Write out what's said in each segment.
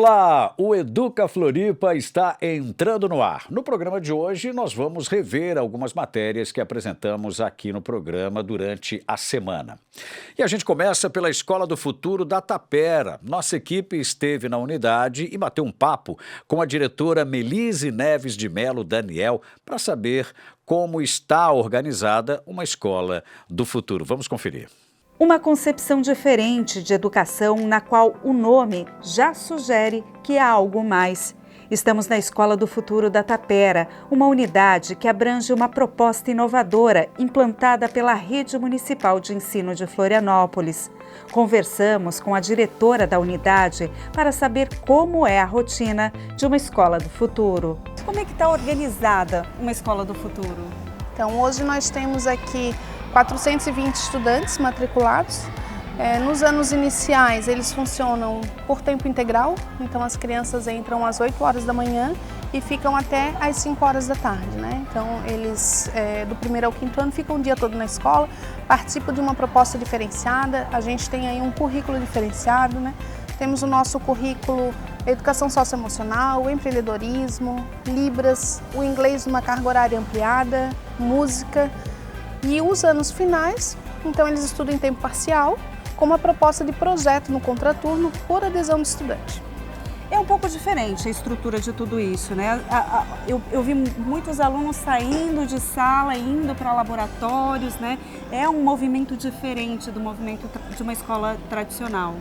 Olá, o Educa Floripa está entrando no ar. No programa de hoje, nós vamos rever algumas matérias que apresentamos aqui no programa durante a semana. E a gente começa pela Escola do Futuro da Tapera. Nossa equipe esteve na unidade e bateu um papo com a diretora Melise Neves de Melo Daniel para saber como está organizada uma Escola do Futuro. Vamos conferir. Uma concepção diferente de educação na qual o nome já sugere que há algo mais. Estamos na Escola do Futuro da Tapera, uma unidade que abrange uma proposta inovadora implantada pela Rede Municipal de Ensino de Florianópolis. Conversamos com a diretora da unidade para saber como é a rotina de uma Escola do Futuro. Como é que está organizada uma Escola do Futuro? Então, hoje nós temos aqui 420 estudantes matriculados. Nos anos iniciais, eles funcionam por tempo integral, então as crianças entram às 8 horas da manhã e ficam até às 5 horas da tarde, né? Então, eles, do primeiro ao quinto ano, ficam o dia todo na escola, participam de uma proposta diferenciada, a gente tem aí um currículo diferenciado, né? Temos o nosso currículo Educação Socioemocional, Empreendedorismo, Libras, o inglês numa carga horária ampliada, música. E os anos finais, então eles estudam em tempo parcial, com uma proposta de projeto no contraturno por adesão do estudante. É um pouco diferente a estrutura de tudo isso, né? Eu vi muitos alunos saindo de sala, indo para laboratórios, né? É um movimento diferente do movimento de uma escola tradicional.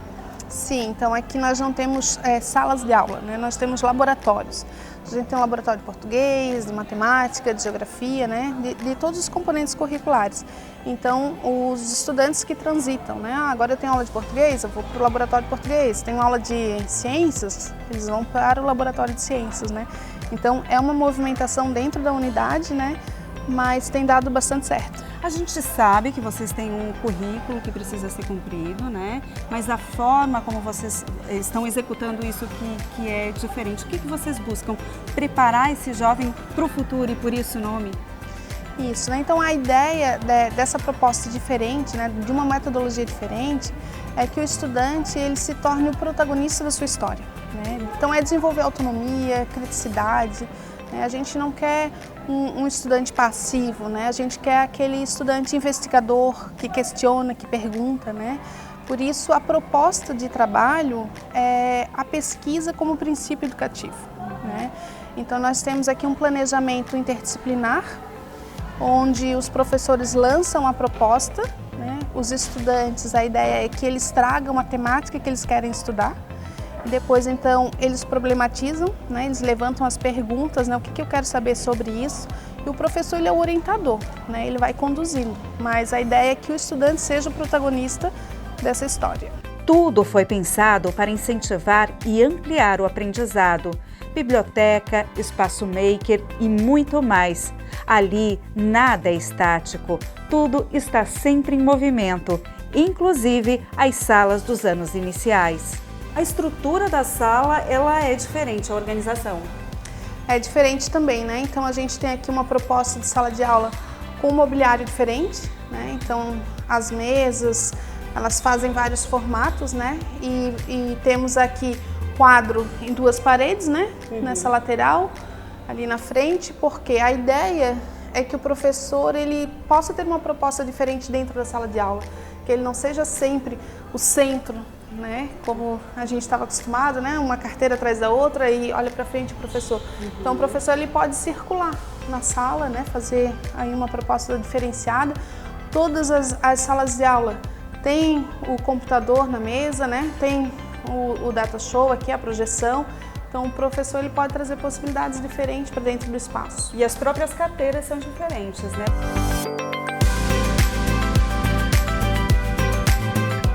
Sim, então aqui nós não temos salas de aula, né? Nós temos laboratórios. A gente tem um laboratório de português, de matemática, de geografia, né? de todos os componentes curriculares. Então, os estudantes que transitam, né? Agora eu tenho aula de português, eu vou para o laboratório de português. Tenho aula de ciências, eles vão para o laboratório de ciências, né? Então, é uma movimentação dentro da unidade, né? Mas tem dado bastante certo. A gente sabe que vocês têm um currículo que precisa ser cumprido, né? Mas a forma como vocês estão executando isso que é diferente. O que vocês buscam? Preparar esse jovem para o futuro e por isso o nome? Isso, né? Então a ideia dessa proposta diferente, né? De uma metodologia diferente, é que o estudante ele se torne o protagonista da sua história, né? Então é desenvolver autonomia, criticidade. A gente não quer um estudante passivo, né? A gente quer aquele estudante investigador, que questiona, que pergunta, né? Por isso, a proposta de trabalho é a pesquisa como princípio educativo, né? Então, nós temos aqui um planejamento interdisciplinar, onde os professores lançam a proposta, né? Os estudantes, a ideia é que eles tragam a temática que eles querem estudar. Depois, então, eles problematizam, né? Eles levantam as perguntas, né? O que eu quero saber sobre isso? E o professor ele é o orientador, né? Ele vai conduzindo, mas a ideia é que o estudante seja o protagonista dessa história. Tudo foi pensado para incentivar e ampliar o aprendizado. Biblioteca, espaço maker e muito mais. Ali, nada é estático, tudo está sempre em movimento, inclusive as salas dos anos iniciais. A estrutura da sala, ela é diferente, a organização? É diferente também, né? Então a gente tem aqui uma proposta de sala de aula com um mobiliário diferente, né? Então as mesas, elas fazem vários formatos, né? E temos aqui quadro em duas paredes, né? Nessa lateral, ali na frente, porque a ideia é que o professor ele possa ter uma proposta diferente dentro da sala de aula, que ele não seja sempre o centro, né? Como a gente estava acostumado, né? Uma carteira atrás da outra e olha para frente o professor. Então o professor ele pode circular na sala, né? Fazer aí uma proposta diferenciada. Todas as salas de aula tem o computador na mesa, né? Tem o data show aqui, a projeção. Então o professor ele pode trazer possibilidades diferentes para dentro do espaço. E as próprias carteiras são diferentes, né?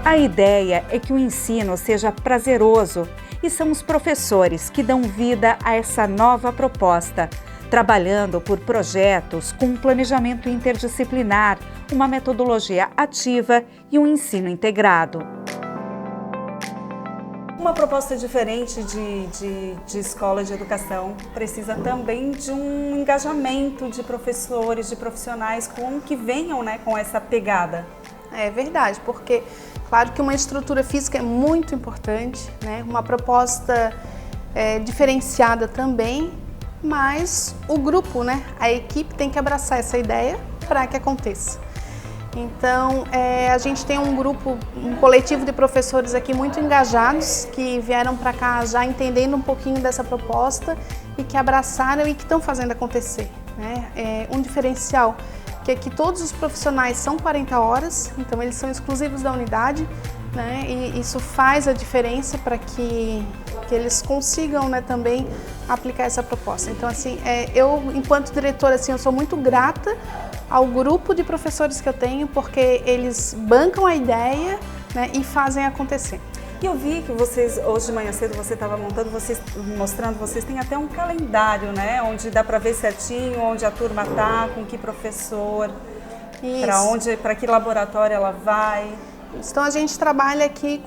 A ideia é que o ensino seja prazeroso e são os professores que dão vida a essa nova proposta, trabalhando por projetos com um planejamento interdisciplinar, uma metodologia ativa e um ensino integrado. Uma proposta diferente de escola de educação precisa também de um engajamento de professores, de profissionais que venham, né, com essa pegada. É verdade, porque claro que uma estrutura física é muito importante, né? Uma proposta diferenciada também, mas o grupo, né, a equipe tem que abraçar essa ideia para que aconteça. Então, a gente tem um grupo, um coletivo de professores aqui muito engajados, que vieram para cá já entendendo um pouquinho dessa proposta e que abraçaram e que estão fazendo acontecer, né? Um diferencial que é que todos os profissionais são 40 horas, então eles são exclusivos da unidade, né? E isso faz a diferença para que eles consigam, né, também aplicar essa proposta. Então, assim, eu, enquanto diretora, assim, eu sou muito grata ao grupo de professores que eu tenho, porque eles bancam a ideia, né, e fazem acontecer. E eu vi que vocês, hoje de manhã cedo, você estava mostrando, vocês têm até um calendário, né, onde dá para ver certinho onde a turma está, com que professor, para que laboratório ela vai. Então a gente trabalha aqui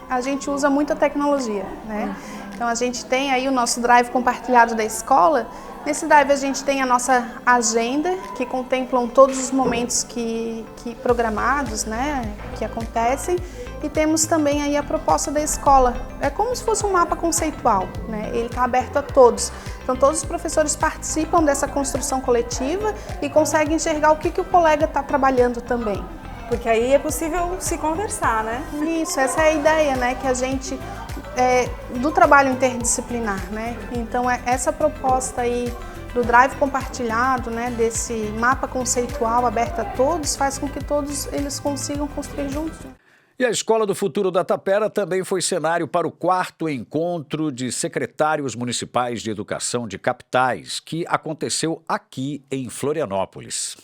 a gente usa muita tecnologia, né? Então a gente tem aí o nosso drive compartilhado da escola. Nesse drive a gente tem a nossa agenda, que contemplam todos os momentos que programados, né, que acontecem. E temos também aí a proposta da escola. É como se fosse um mapa conceitual, né? Ele está aberto a todos. Então todos os professores participam dessa construção coletiva e conseguem enxergar o que o colega está trabalhando também. Porque aí é possível se conversar, né? Isso, essa é a ideia, né, que a gente, do trabalho interdisciplinar, né? Então essa proposta aí do drive compartilhado, né, desse mapa conceitual aberto a todos, faz com que todos eles consigam construir juntos. E a Escola do Futuro da Tapera também foi cenário para o 4º encontro de secretários municipais de educação de capitais, que aconteceu aqui em Florianópolis.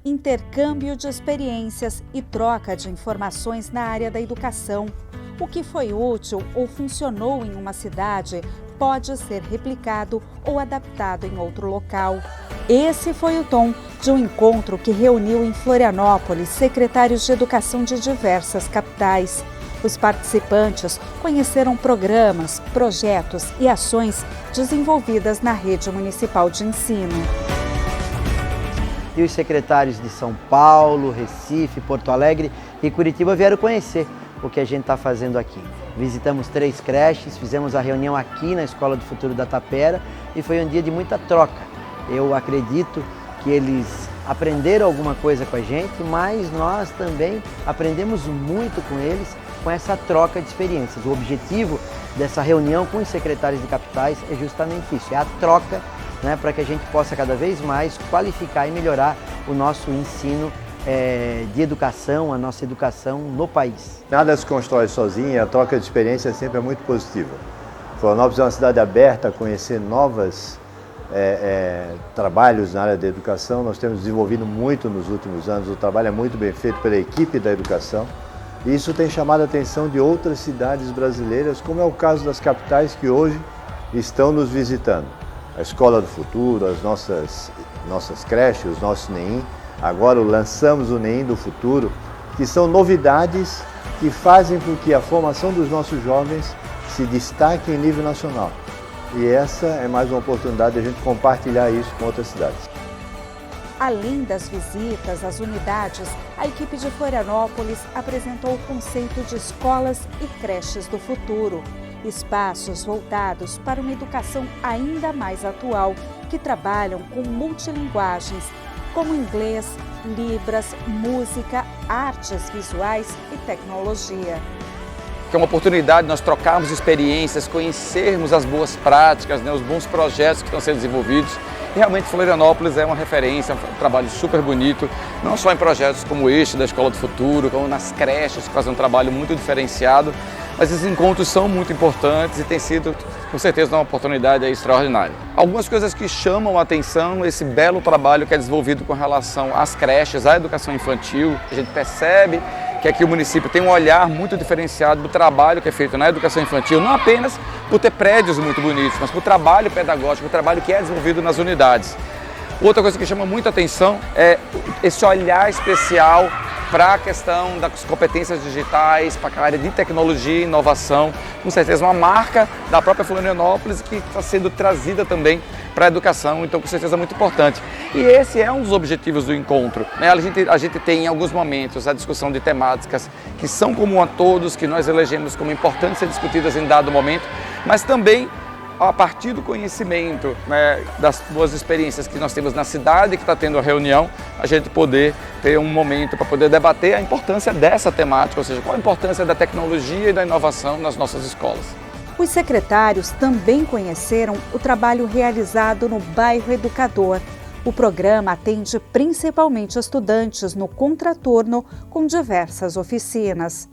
Intercâmbio de experiências e troca de informações na área da educação. O que foi útil ou funcionou em uma cidade pode ser replicado ou adaptado em outro local. Esse foi o tom de um encontro que reuniu em Florianópolis secretários de educação de diversas capitais. Os participantes conheceram programas, projetos e ações desenvolvidas na rede municipal de ensino. E os secretários de São Paulo, Recife, Porto Alegre e Curitiba vieram conhecer o que a gente está fazendo aqui. Visitamos 3 creches, fizemos a reunião aqui na Escola do Futuro da Tapera e foi um dia de muita troca. Eu acredito que eles aprenderam alguma coisa com a gente, mas nós também aprendemos muito com eles com essa troca de experiências. O objetivo dessa reunião com os secretários de capitais é justamente isso, é a troca, né, para que a gente possa cada vez mais qualificar e melhorar o nosso ensino de educação, a nossa educação no país. Nada se constrói sozinho, a troca de experiência sempre é muito positiva. Florianópolis é uma cidade aberta a conhecer novos trabalhos na área da educação. Nós temos desenvolvido muito nos últimos anos, o trabalho é muito bem feito pela equipe da educação. E isso tem chamado a atenção de outras cidades brasileiras, como é o caso das capitais que hoje estão nos visitando. A Escola do Futuro, as nossas creches, os nossos NEIM. Agora lançamos o NEIM do Futuro, que são novidades que fazem com que a formação dos nossos jovens se destaque em nível nacional. E essa é mais uma oportunidade de a gente compartilhar isso com outras cidades. Além das visitas às unidades, a equipe de Florianópolis apresentou o conceito de escolas e creches do futuro. Espaços voltados para uma educação ainda mais atual, que trabalham com multilinguagens, como inglês, libras, música, artes visuais e tecnologia. Que é uma oportunidade de nós trocarmos experiências, conhecermos as boas práticas, né, os bons projetos que estão sendo desenvolvidos. E realmente Florianópolis é uma referência, um trabalho super bonito, não só em projetos como este da Escola do Futuro, como nas creches, que fazem um trabalho muito diferenciado, mas esses encontros são muito importantes e tem sido, com certeza, uma oportunidade extraordinária. Algumas coisas que chamam a atenção, esse belo trabalho que é desenvolvido com relação às creches, à educação infantil. A gente percebe que aqui o município tem um olhar muito diferenciado do trabalho que é feito na educação infantil, não apenas por ter prédios muito bonitos, mas por trabalho pedagógico, o trabalho que é desenvolvido nas unidades. Outra coisa que chama muita atenção é esse olhar especial para a questão das competências digitais, para a área de tecnologia e inovação, com certeza uma marca da própria Florianópolis que está sendo trazida também para a educação, então com certeza é muito importante. E esse é um dos objetivos do encontro, né? A gente tem em alguns momentos a discussão de temáticas que são comum a todos, que nós elegemos como importantes ser discutidas em dado momento, mas também a partir do conhecimento, né, das boas experiências que nós temos na cidade que está tendo a reunião, a gente poder ter um momento para poder debater a importância dessa temática, ou seja, qual a importância da tecnologia e da inovação nas nossas escolas. Os secretários também conheceram o trabalho realizado no Bairro Educador. O programa atende principalmente estudantes no contraturno com diversas oficinas.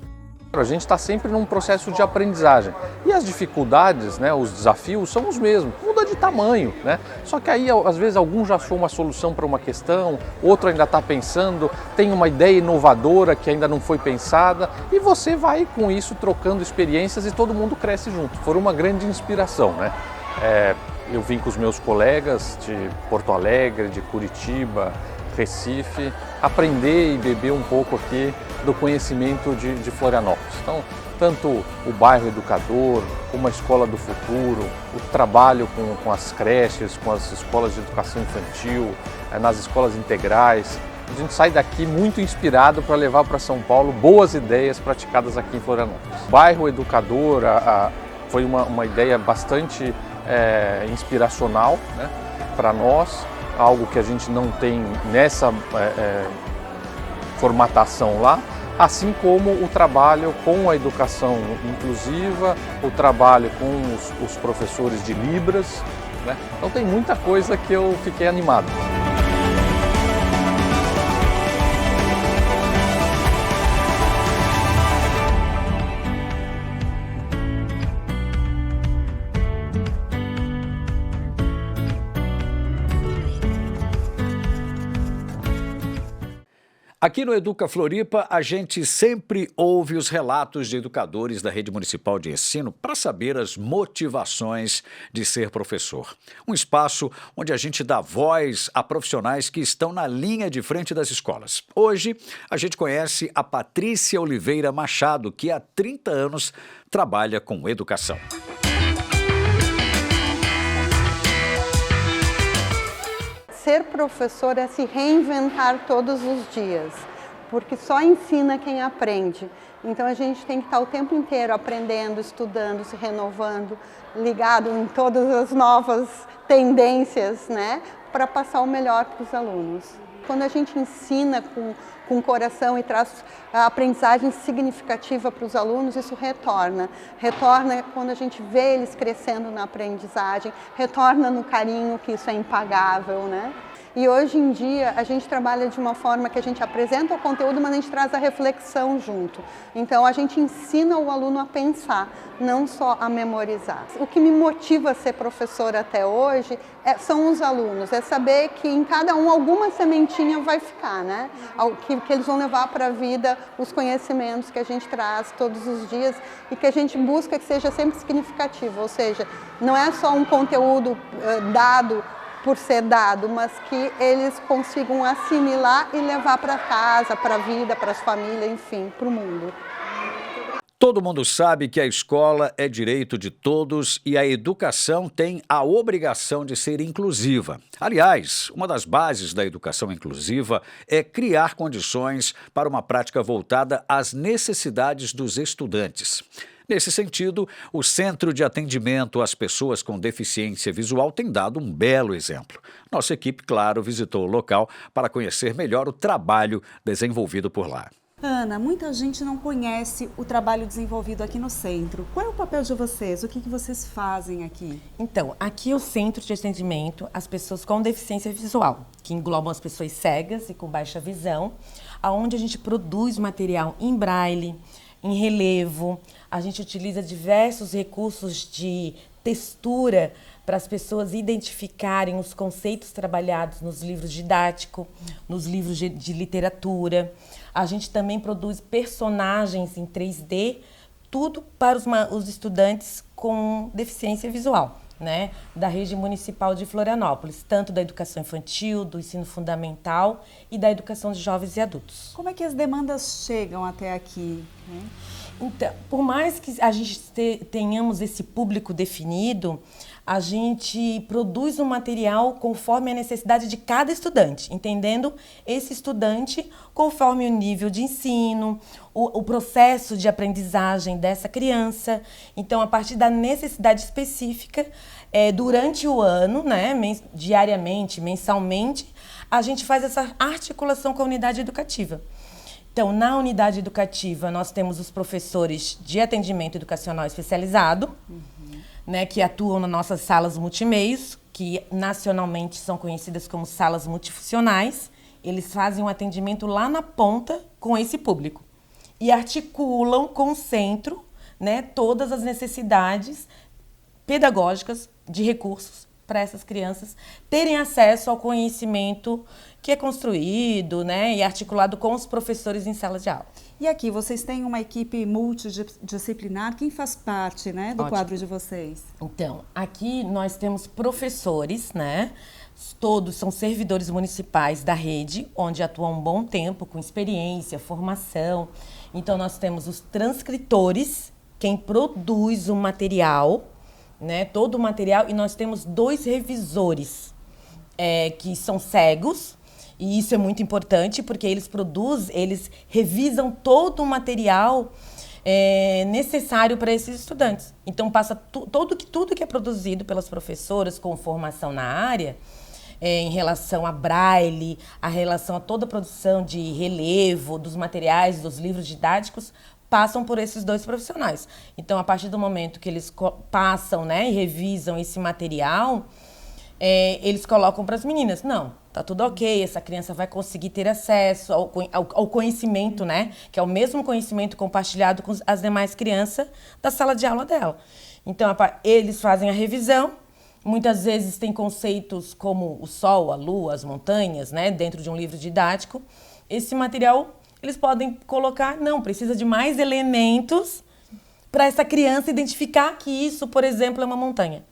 A gente está sempre num processo de aprendizagem e as dificuldades, né, os desafios são os mesmos, muda de tamanho, né? Só que aí às vezes algum já achou uma solução para uma questão, outro ainda está pensando, tem uma ideia inovadora que ainda não foi pensada e você vai com isso trocando experiências e todo mundo cresce junto. Foi uma grande inspiração, né? Eu vim com os meus colegas de Porto Alegre, de Curitiba, Recife, aprender e beber um pouco aqui do conhecimento de Florianópolis. Então, tanto o Bairro Educador, como a Escola do Futuro, o trabalho com as creches, com as escolas de educação infantil, nas escolas integrais, a gente sai daqui muito inspirado para levar para São Paulo boas ideias praticadas aqui em Florianópolis. O Bairro Educador foi uma ideia bastante inspiracional, né, para nós, algo que a gente não tem nessa formatação lá, assim como o trabalho com a educação inclusiva, o trabalho com os professores de Libras, né? Então tem muita coisa que eu fiquei animado. Aqui no Educa Floripa, a gente sempre ouve os relatos de educadores da Rede Municipal de Ensino para saber as motivações de ser professor. Um espaço onde a gente dá voz a profissionais que estão na linha de frente das escolas. Hoje, a gente conhece a Patrícia Oliveira Machado, que há 30 anos trabalha com educação. Ser professor é se reinventar todos os dias, porque só ensina quem aprende. Então a gente tem que estar o tempo inteiro aprendendo, estudando, se renovando, ligado em todas as novas tendências, né, para passar o melhor para os alunos. Quando a gente ensina com o coração e traz a aprendizagem significativa para os alunos, isso retorna. Retorna quando a gente vê eles crescendo na aprendizagem, retorna no carinho, que isso é impagável, né? E hoje em dia a gente trabalha de uma forma que a gente apresenta o conteúdo, mas a gente traz a reflexão junto. Então a gente ensina o aluno a pensar, não só a memorizar. O que me motiva a ser professora até hoje são os alunos, é saber que em cada um alguma sementinha vai ficar, né? Que eles vão levar para a vida os conhecimentos que a gente traz todos os dias e que a gente busca que seja sempre significativo, ou seja, não é só um conteúdo dado por ser dado, mas que eles consigam assimilar e levar para casa, para a vida, para as famílias, enfim, para o mundo. Todo mundo sabe que a escola é direito de todos e a educação tem a obrigação de ser inclusiva. Aliás, uma das bases da educação inclusiva é criar condições para uma prática voltada às necessidades dos estudantes. Nesse sentido, o Centro de Atendimento às Pessoas com Deficiência Visual tem dado um belo exemplo. Nossa equipe, claro, visitou o local para conhecer melhor o trabalho desenvolvido por lá. Ana, muita gente não conhece o trabalho desenvolvido aqui no centro. Qual é o papel de vocês? O que vocês fazem aqui? Então, aqui é o Centro de Atendimento às Pessoas com Deficiência Visual, que englobam as pessoas cegas e com baixa visão, onde a gente produz material em braille, em relevo, a gente utiliza diversos recursos de textura para as pessoas identificarem os conceitos trabalhados nos livros didáticos, nos livros de literatura. A gente também produz personagens em 3D, tudo para os estudantes com deficiência visual, né, da rede municipal de Florianópolis, tanto da educação infantil, do ensino fundamental e da educação de jovens e adultos. Como é que as demandas chegam até aqui, né? Então, por mais que a gente tenhamos esse público definido, a gente produz um material conforme a necessidade de cada estudante, entendendo esse estudante conforme o nível de ensino, o processo de aprendizagem dessa criança. Então, a partir da necessidade específica, durante o ano, né, diariamente, mensalmente, a gente faz essa articulação com a unidade educativa. Então, na unidade educativa, nós temos os professores de atendimento educacional especializado, né, que atuam nas nossas salas multimeios, que nacionalmente são conhecidas como salas multifuncionais. Eles fazem um atendimento lá na ponta com esse público e articulam com o centro, né, todas as necessidades pedagógicas de recursos para essas crianças terem acesso ao conhecimento que é construído, né, e articulado com os professores em sala de aula. E aqui vocês têm uma equipe multidisciplinar, quem faz parte, né, do Ótimo. quadro de vocês? Então, aqui nós temos professores, né, todos são servidores municipais da rede, onde atuam um bom tempo, com experiência, formação. Então, nós temos os transcritores, quem produz o material, né, todo o material, e nós temos 2 revisores, que são cegos, e isso é muito importante, porque eles revisam todo o material necessário para esses estudantes. Então, passa tudo que é produzido pelas professoras com formação na área, em relação a braille, a relação a toda a produção de relevo, dos materiais, dos livros didáticos, passam por esses 2 profissionais. Então, a partir do momento que eles passam, né, e revisam esse material, eles colocam para as meninas, não, tá tudo ok, essa criança vai conseguir ter acesso ao conhecimento, né, que é o mesmo conhecimento compartilhado com as demais crianças da sala de aula dela. Então, eles fazem a revisão, muitas vezes tem conceitos como o sol, a lua, as montanhas, né, dentro de um livro didático. Esse material eles podem colocar, não, precisa de mais elementos para essa criança identificar que isso, por exemplo, é uma montanha.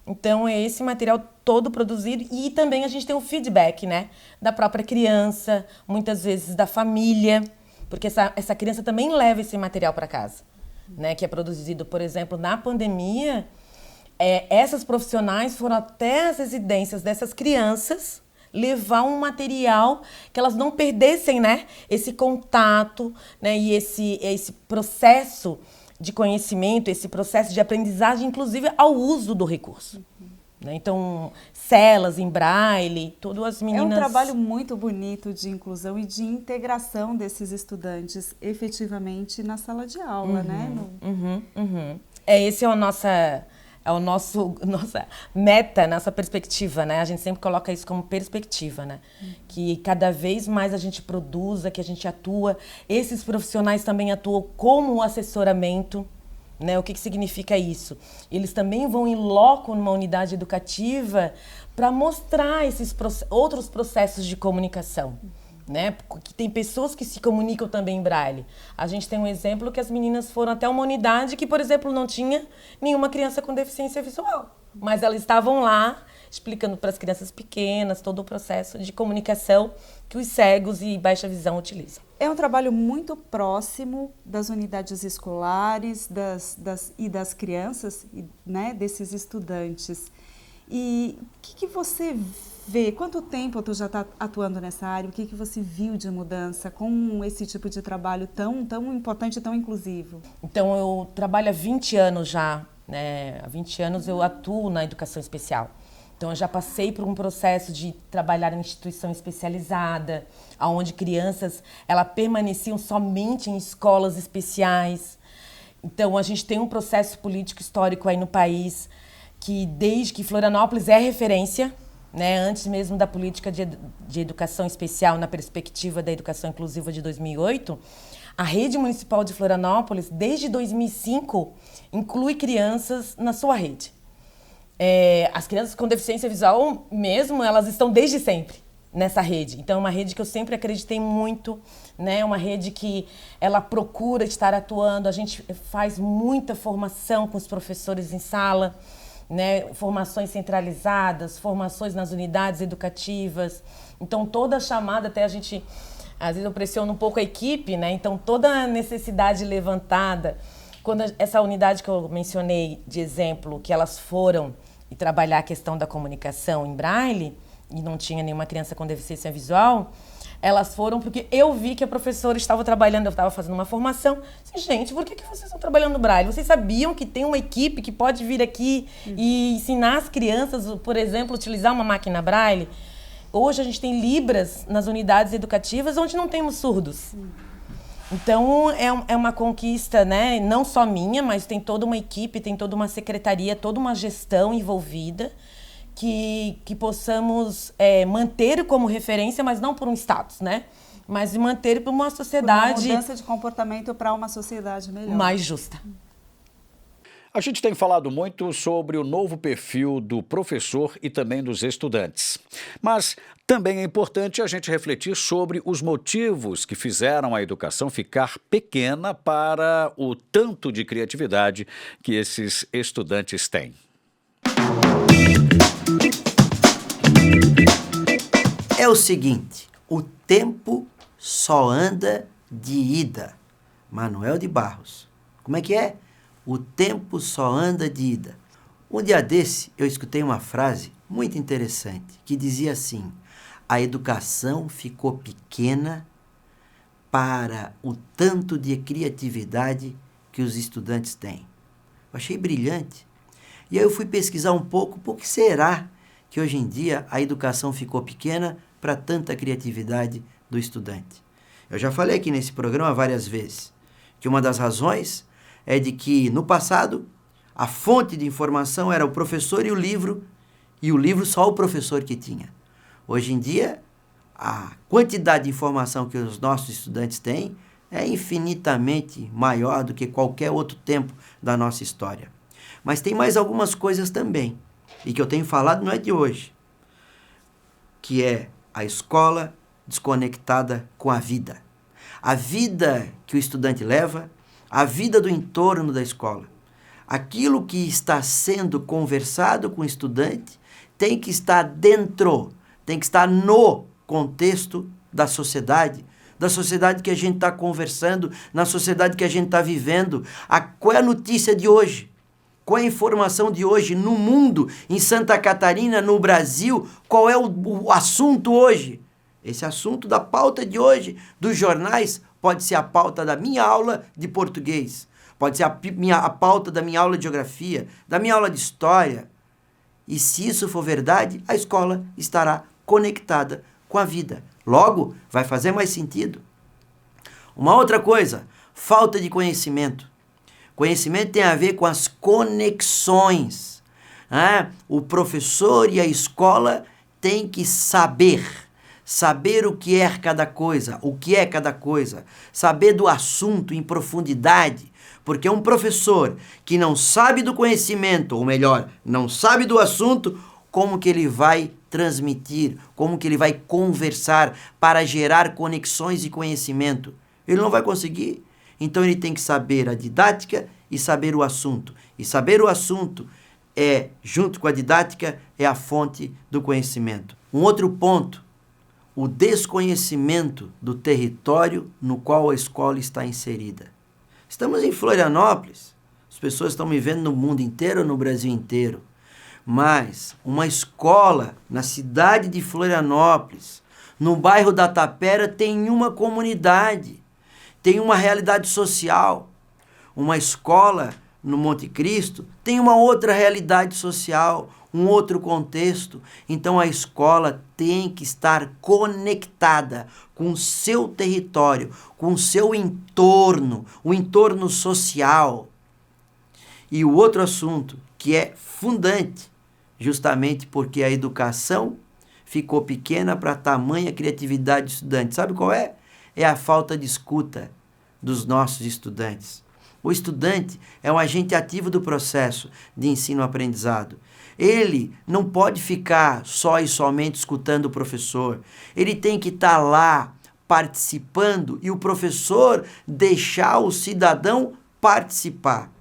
Então, é esse material todo produzido e também a gente tem o feedback, né, da própria criança, muitas vezes da família, porque essa criança também leva esse material para casa, né, que é produzido, por exemplo, na pandemia. Essas profissionais foram até as residências dessas crianças levar um material que elas não perdessem, né, esse contato, né, e esse processo de conhecimento, esse processo de aprendizagem, inclusive ao uso do recurso. Né? Então, celas em braille, todas as meninas... É um trabalho muito bonito de inclusão e de integração desses estudantes efetivamente na sala de aula, né? Esse é a nossa meta, nossa perspectiva, né? A gente sempre coloca isso como perspectiva, né? Que cada vez mais a gente produza, que a gente atua. Esses profissionais também atuam como assessoramento, né? O que significa isso? Eles também vão em loco numa unidade educativa para mostrar esses outros processos de comunicação. Né? Porque tem pessoas que se comunicam também em braille. A gente tem um exemplo que as meninas foram até uma unidade que, por exemplo, não tinha nenhuma criança com deficiência visual. Mas elas estavam lá explicando para as crianças pequenas todo o processo de comunicação que os cegos e baixa visão utilizam. É um trabalho muito próximo das unidades escolares e das crianças, né, desses estudantes. E o que você vê? Quanto tempo tu já está atuando nessa área? O que você viu de mudança com esse tipo de trabalho tão importante e tão inclusivo? Então, eu trabalho há 20 anos já, né? Há 20 anos eu atuo na educação especial. Então, eu já passei por um processo de trabalhar em instituição especializada, onde crianças permaneciam somente em escolas especiais. Então, a gente tem um processo político histórico aí no país que, desde que Florianópolis é referência, né, antes mesmo da política de educação especial na perspectiva da educação inclusiva de 2008, a rede municipal de Florianópolis, desde 2005, inclui crianças na sua rede. As crianças com deficiência visual mesmo, elas estão desde sempre nessa rede. Então, é uma rede que eu sempre acreditei muito, né? Uma rede que ela procura estar atuando. A gente faz muita formação com os professores em sala, né, formações centralizadas, formações nas unidades educativas. Então, toda a chamada, até a gente, às vezes eu pressiono um pouco a equipe, né? Então, toda a necessidade levantada, quando essa unidade que eu mencionei de exemplo, que elas foram e trabalhar a questão da comunicação em Braille, e não tinha nenhuma criança com deficiência visual, elas foram porque eu vi que a professora estava trabalhando, eu estava fazendo uma formação. Assim, gente, por que vocês estão trabalhando no Braille? Vocês sabiam que tem uma equipe que pode vir aqui e ensinar as crianças, por exemplo, utilizar uma máquina Braille? Hoje a gente tem Libras nas unidades educativas onde não temos surdos. Então, é uma conquista, né? Não só minha, mas tem toda uma equipe, tem toda uma secretaria, toda uma gestão envolvida que possamos manter como referência, mas não por um status, né? Mas manter por uma sociedade... Por uma mudança de comportamento para uma sociedade melhor. Mais justa. A gente tem falado muito sobre o novo perfil do professor e também dos estudantes. Mas também é importante a gente refletir sobre os motivos que fizeram a educação ficar pequena para o tanto de criatividade que esses estudantes têm. É o seguinte, o tempo só anda de ida. Manuel de Barros. Como é que é? O tempo só anda de ida. Um dia desse, eu escutei uma frase muito interessante, que dizia assim: a educação ficou pequena para o tanto de criatividade que os estudantes têm. Eu achei brilhante. E aí eu fui pesquisar um pouco, por que será que hoje em dia a educação ficou pequena para tanta criatividade do estudante? Eu já falei aqui nesse programa várias vezes que uma das razões é de que, no passado, a fonte de informação era o professor e o livro só o professor que tinha. Hoje em dia, a quantidade de informação que os nossos estudantes têm é infinitamente maior do que qualquer outro tempo da nossa história. Mas tem mais algumas coisas também, e que eu tenho falado não é de hoje, que é a escola desconectada com a vida. A vida que o estudante leva, a vida do entorno da escola. Aquilo que está sendo conversado com o estudante tem que estar dentro, tem que estar no contexto da sociedade que a gente está conversando, na sociedade que a gente está vivendo. Qual é a notícia de hoje? Qual é a informação de hoje no mundo, em Santa Catarina, no Brasil? Qual é o assunto hoje? Esse assunto da pauta de hoje, dos jornais, pode ser a pauta da minha aula de português, pode ser a pauta da minha aula de geografia, da minha aula de história. E se isso for verdade, a escola estará conectada com a vida. Logo, vai fazer mais sentido. Uma outra coisa, falta de conhecimento. Conhecimento tem a ver com as conexões. O professor e a escola têm que saber o que é cada coisa, saber do assunto em profundidade, porque um professor que não sabe do conhecimento, ou melhor, não sabe do assunto, como que ele vai transmitir, como que ele vai conversar para gerar conexões e conhecimento? Ele não vai conseguir. Então ele tem que saber a didática e saber o assunto. E saber o assunto junto com a didática, é a fonte do conhecimento. Um outro ponto, o desconhecimento do território no qual a escola está inserida. Estamos em Florianópolis, as pessoas estão me vendo no mundo inteiro, no Brasil inteiro, mas uma escola na cidade de Florianópolis, no bairro da Tapera, tem uma comunidade, tem uma realidade social. Uma escola no Monte Cristo tem uma outra realidade social, um outro contexto. Então a escola tem que estar conectada com o seu território, com o seu entorno, o entorno social. E o outro assunto que é fundante, justamente porque a educação ficou pequena para tamanha criatividade do estudante. Sabe qual é? É a falta de escuta dos nossos estudantes. O estudante é um agente ativo do processo de ensino-aprendizado. Ele não pode ficar só e somente escutando o professor. Ele tem que estar lá participando e o professor deixar o cidadão participar.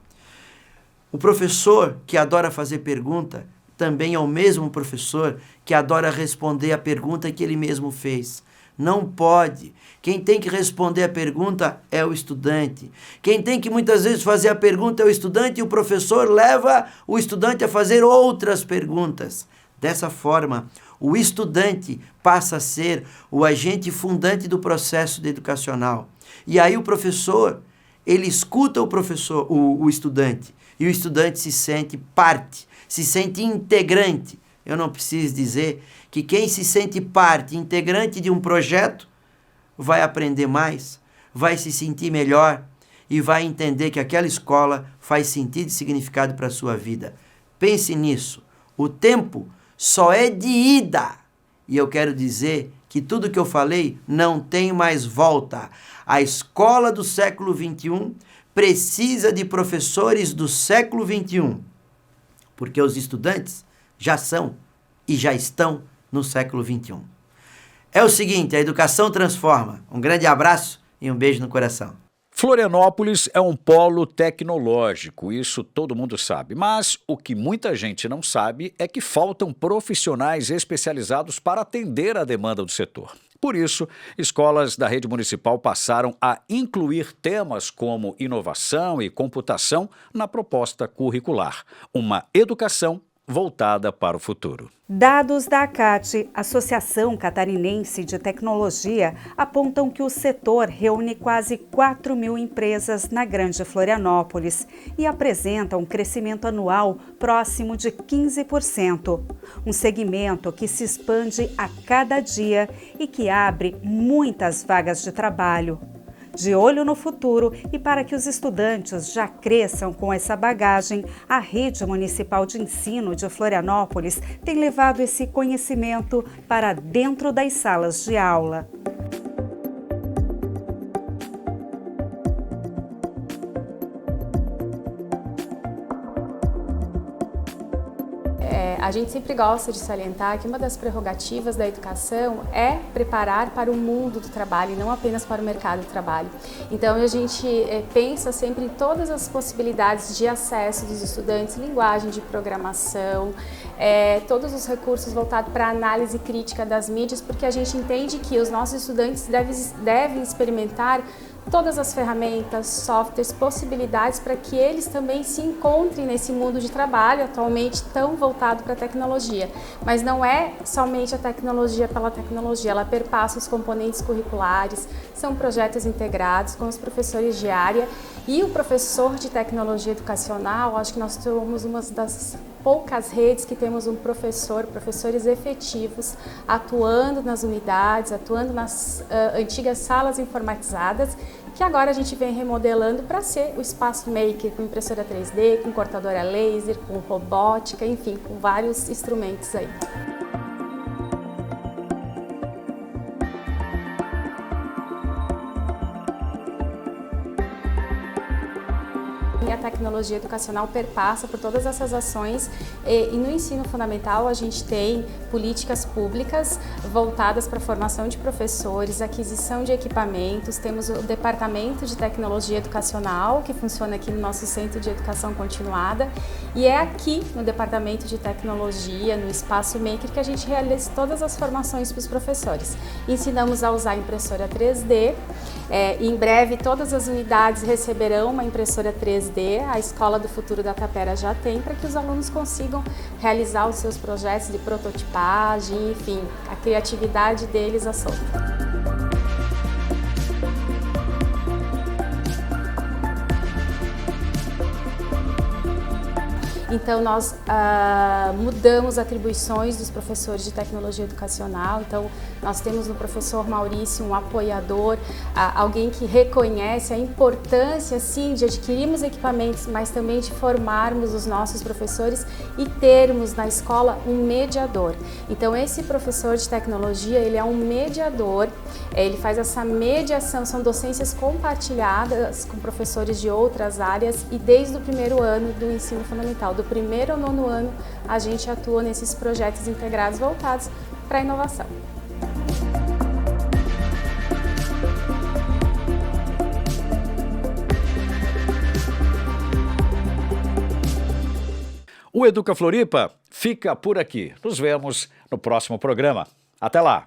O professor que adora fazer pergunta também é o mesmo professor que adora responder a pergunta que ele mesmo fez. Não pode. Quem tem que responder a pergunta é o estudante. Quem tem que muitas vezes fazer a pergunta é o estudante e o professor leva o estudante a fazer outras perguntas. Dessa forma, o estudante passa a ser o agente fundante do processo educacional. E aí o professor, ele escuta o estudante, e o estudante se sente parte, se sente integrante. Eu não preciso dizer que quem se sente parte, integrante de um projeto, vai aprender mais, vai se sentir melhor e vai entender que aquela escola faz sentido e significado para a sua vida. Pense nisso. O tempo só é de ida. E eu quero dizer que tudo que eu falei não tem mais volta. A escola do século XXI precisa de professores do século XXI, porque os estudantes já são e já estão no século XXI. É o seguinte, a educação transforma. Um grande abraço e um beijo no coração. Florianópolis é um polo tecnológico, isso todo mundo sabe. Mas o que muita gente não sabe é que faltam profissionais especializados para atender a demanda do setor. Por isso, escolas da rede municipal passaram a incluir temas como inovação e computação na proposta curricular. Uma educação voltada para o futuro. Dados da ACAT, Associação Catarinense de Tecnologia, apontam que o setor reúne quase 4.000 empresas na Grande Florianópolis e apresenta um crescimento anual próximo de 15%. Um segmento que se expande a cada dia e que abre muitas vagas de trabalho. De olho no futuro e para que os estudantes já cresçam com essa bagagem, a Rede Municipal de Ensino de Florianópolis tem levado esse conhecimento para dentro das salas de aula. A gente sempre gosta de salientar que uma das prerrogativas da educação é preparar para o mundo do trabalho e não apenas para o mercado de trabalho. Então a gente pensa sempre em todas as possibilidades de acesso dos estudantes, linguagem de programação, todos os recursos voltados para a análise crítica das mídias, porque a gente entende que os nossos estudantes devem experimentar todas as ferramentas, softwares, possibilidades para que eles também se encontrem nesse mundo de trabalho atualmente tão voltado para a tecnologia. Mas não é somente a tecnologia pela tecnologia, ela perpassa os componentes curriculares, são projetos integrados com os professores de área e o professor de tecnologia educacional. Acho que nós somos uma das poucas redes que temos professores efetivos atuando nas unidades, atuando nas antigas salas informatizadas, que agora a gente vem remodelando para ser o espaço maker, com impressora 3D, com cortadora laser, com robótica, enfim, com vários instrumentos aí. A tecnologia educacional perpassa por todas essas ações e no ensino fundamental a gente tem políticas públicas voltadas para a formação de professores, aquisição de equipamentos, temos o Departamento de Tecnologia Educacional que funciona aqui no nosso Centro de Educação Continuada e é aqui no Departamento de Tecnologia, no Espaço Maker, que a gente realiza todas as formações para os professores. Ensinamos a usar impressora 3D, em breve todas as unidades receberão uma impressora 3D, a Escola do Futuro da Tapera já tem, para que os alunos consigam realizar os seus projetos de prototipagem, enfim, a criatividade deles à solta. Então, nós mudamos atribuições dos professores de tecnologia educacional. Então, nós temos no professor Maurício um apoiador, alguém que reconhece a importância, sim, de adquirirmos equipamentos, mas também de formarmos os nossos professores e termos na escola um mediador. Então, esse professor de tecnologia, ele é um mediador, ele faz essa mediação, são docências compartilhadas com professores de outras áreas e desde o primeiro ano do ensino fundamental, do primeiro ao nono ano, a gente atua nesses projetos integrados voltados para a inovação. O Educa Floripa fica por aqui. Nos vemos no próximo programa. Até lá!